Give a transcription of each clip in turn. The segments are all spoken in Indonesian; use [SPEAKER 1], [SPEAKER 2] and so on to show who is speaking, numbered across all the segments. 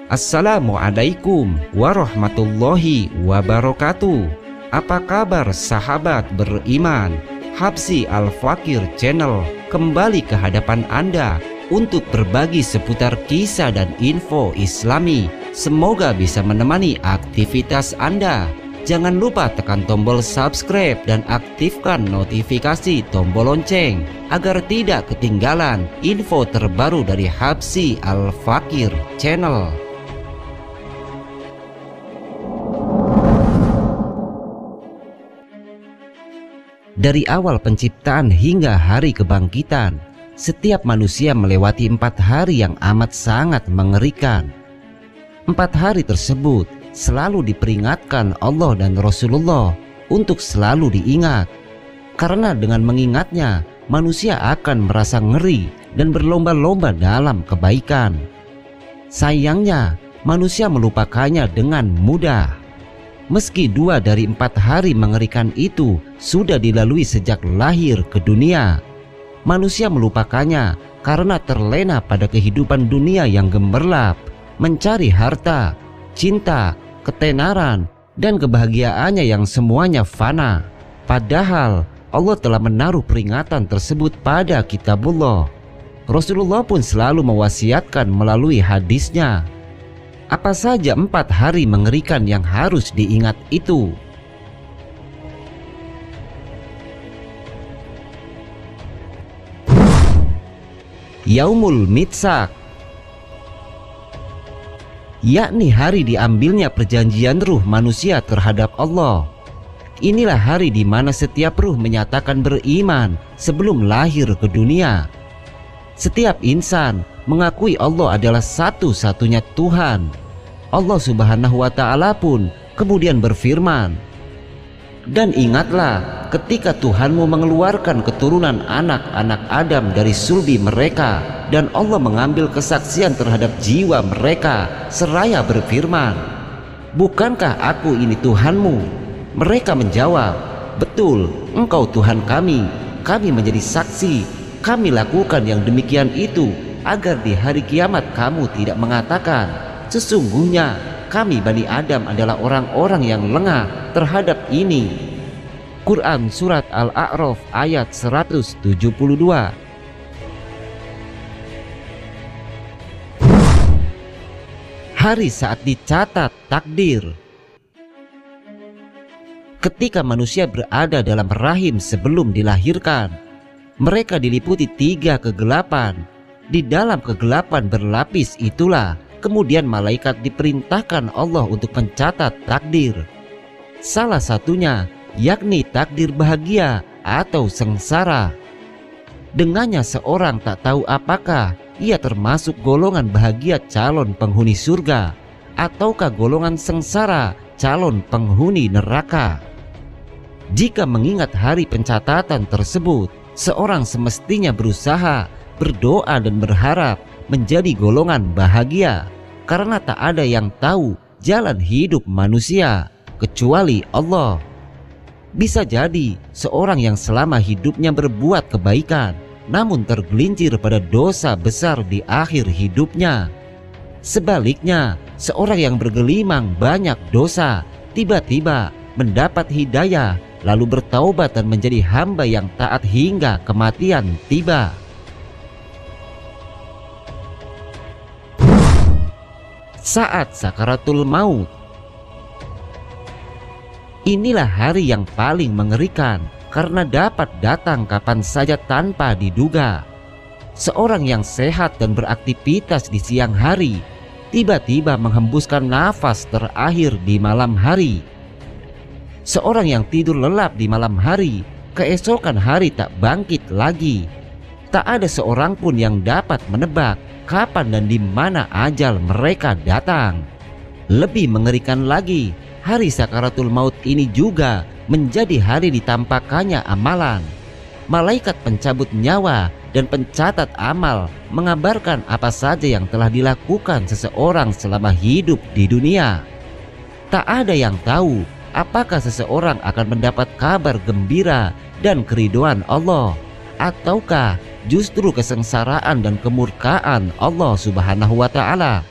[SPEAKER 1] Assalamualaikum warahmatullahi wabarakatuh. Apa kabar sahabat beriman? Habsy Al-Fakir Channel kembali ke hadapan Anda untuk berbagi seputar kisah dan info Islami. Semoga bisa menemani aktivitas Anda. Jangan lupa tekan tombol subscribe dan aktifkan notifikasi tombol lonceng agar tidak ketinggalan info terbaru dari Habsy Al-Fakir Channel. Dari awal penciptaan hingga hari kebangkitan, setiap manusia melewati 4 hari yang amat sangat mengerikan. 4 hari tersebut selalu diperingatkan Allah dan Rasulullah untuk selalu diingat. Karena dengan mengingatnya, manusia akan merasa ngeri dan berlomba-lomba dalam kebaikan. Sayangnya, manusia melupakannya dengan mudah. Meski 2 dari 4 hari mengerikan itu sudah dilalui sejak lahir ke dunia, manusia melupakannya karena terlena pada kehidupan dunia yang gemerlap, mencari harta, cinta, ketenaran, dan kebahagiaannya yang semuanya fana. Padahal Allah telah menaruh peringatan tersebut pada kitabullah. Rasulullah pun selalu mewasiatkan melalui hadisnya. Apa saja 4 hari mengerikan yang harus diingat itu? Yaumul Mitsak, yakni hari diambilnya perjanjian ruh manusia terhadap Allah. Inilah hari di mana setiap ruh menyatakan beriman sebelum lahir ke dunia. Setiap insan mengakui Allah adalah satu-satunya Tuhan. Allah Subhanahu wa Ta'ala pun kemudian berfirman, "Dan ingatlah ketika Tuhanmu mengeluarkan keturunan anak-anak Adam dari sulbi mereka, dan Allah mengambil kesaksian terhadap jiwa mereka seraya berfirman, bukankah aku ini Tuhanmu?" Mereka menjawab, "Betul, engkau Tuhan kami. Kami menjadi saksi. Kami lakukan yang demikian itu agar di hari kiamat kamu tidak mengatakan, sesungguhnya kami Bani Adam adalah orang-orang yang lengah terhadap ini." Quran Surat Al-A'raf ayat 172. Hari saat dicatat takdir. Ketika manusia berada dalam rahim sebelum dilahirkan, mereka diliputi 3 kegelapan. Di dalam kegelapan berlapis itulah kemudian malaikat diperintahkan Allah untuk mencatat takdir. Salah satunya yakni takdir bahagia atau sengsara. Dengannya seorang tak tahu apakah ia termasuk golongan bahagia calon penghuni surga ataukah golongan sengsara calon penghuni neraka. Jika mengingat hari pencatatan tersebut, seorang semestinya berusaha, berdoa dan berharap menjadi golongan bahagia, karena tak ada yang tahu jalan hidup manusia kecuali Allah. Bisa jadi seorang yang selama hidupnya berbuat kebaikan namun tergelincir pada dosa besar di akhir hidupnya. Sebaliknya, seorang yang bergelimang banyak dosa tiba-tiba mendapat hidayah lalu bertaubat dan menjadi hamba yang taat hingga kematian tiba. Saat sakaratul maut. Inilah hari yang paling mengerikan karena dapat datang kapan saja tanpa diduga. Seorang yang sehat dan beraktivitas di siang hari tiba-tiba menghembuskan nafas terakhir di malam hari. Seorang yang tidur lelap di malam hari, keesokan hari tak bangkit lagi. Tak ada seorang pun yang dapat menebak kapan dan di mana ajal mereka datang. Lebih mengerikan lagi, hari sakaratul maut ini juga menjadi hari ditampakannya amalan. Malaikat pencabut nyawa dan pencatat amal mengabarkan apa saja yang telah dilakukan seseorang selama hidup di dunia. Tak ada yang tahu apakah seseorang akan mendapat kabar gembira dan keridhaan Allah, ataukah justru kesengsaraan dan kemurkaan Allah Subhanahu wa Ta'ala.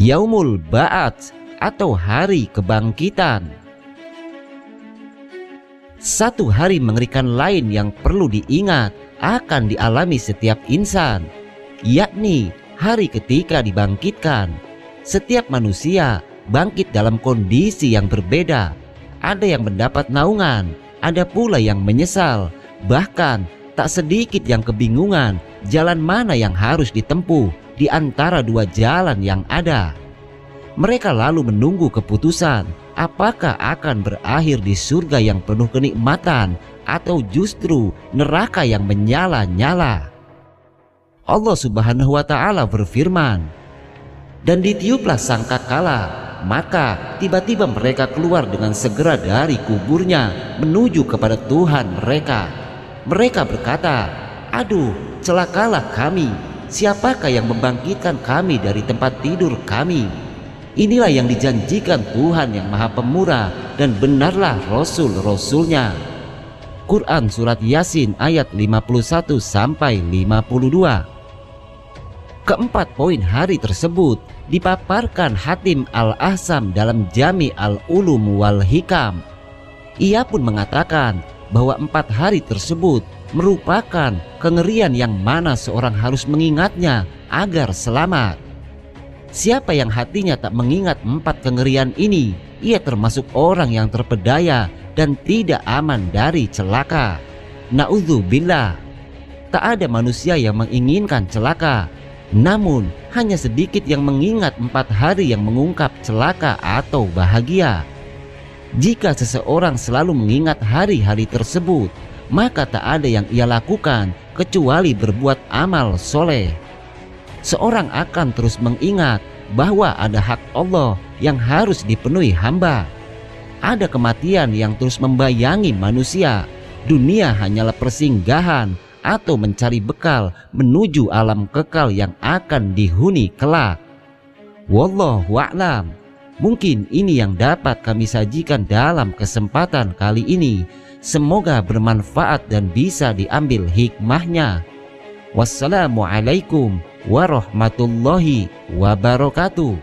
[SPEAKER 1] Yaumul Ba'ats atau hari kebangkitan. Satu hari mengerikan lain yang perlu diingat akan dialami setiap insan, yakni hari ketika dibangkitkan. Setiap manusia bangkit dalam kondisi yang berbeda. Ada yang mendapat naungan, ada pula yang menyesal, bahkan tak sedikit yang kebingungan jalan mana yang harus ditempuh di antara dua jalan yang ada. Mereka lalu menunggu keputusan apakah akan berakhir di surga yang penuh kenikmatan atau justru neraka yang menyala-nyala. Allah Subhanahu wa Ta'ala berfirman, "Dan ditiuplah sangkakala, maka tiba-tiba mereka keluar dengan segera dari kuburnya menuju kepada Tuhan mereka. Mereka berkata, 'Aduh, celakalah kami. Siapakah yang membangkitkan kami dari tempat tidur kami?' Inilah yang dijanjikan Tuhan yang Maha Pemurah dan benarlah Rasul-Rasulnya." Quran Surat Yasin ayat 51 sampai 52. Keempat poin hari tersebut dipaparkan Hatim Al-Ahsam dalam Jami Al-Ulum wal Hikam. Ia pun mengatakan bahwa 4 hari tersebut merupakan kengerian yang mana seorang harus mengingatnya agar selamat. Siapa yang hatinya tak mengingat 4 kengerian ini, ia termasuk orang yang terpedaya dan tidak aman dari celaka. Na'udzubillah. Tak ada manusia yang menginginkan celaka, namun hanya sedikit yang mengingat 4 hari yang mengungkap celaka atau bahagia. Jika seseorang selalu mengingat hari-hari tersebut, maka tak ada yang ia lakukan kecuali berbuat amal soleh. Seorang akan terus mengingat bahwa ada hak Allah yang harus dipenuhi hamba. Ada kematian yang terus membayangi manusia. Dunia hanyalah persinggahan atau mencari bekal menuju alam kekal yang akan dihuni kelak. Wallahu a'lam. Mungkin ini yang dapat kami sajikan dalam kesempatan kali ini. Semoga bermanfaat dan bisa diambil hikmahnya. Wassalamualaikum warahmatullahi wabarakatuh.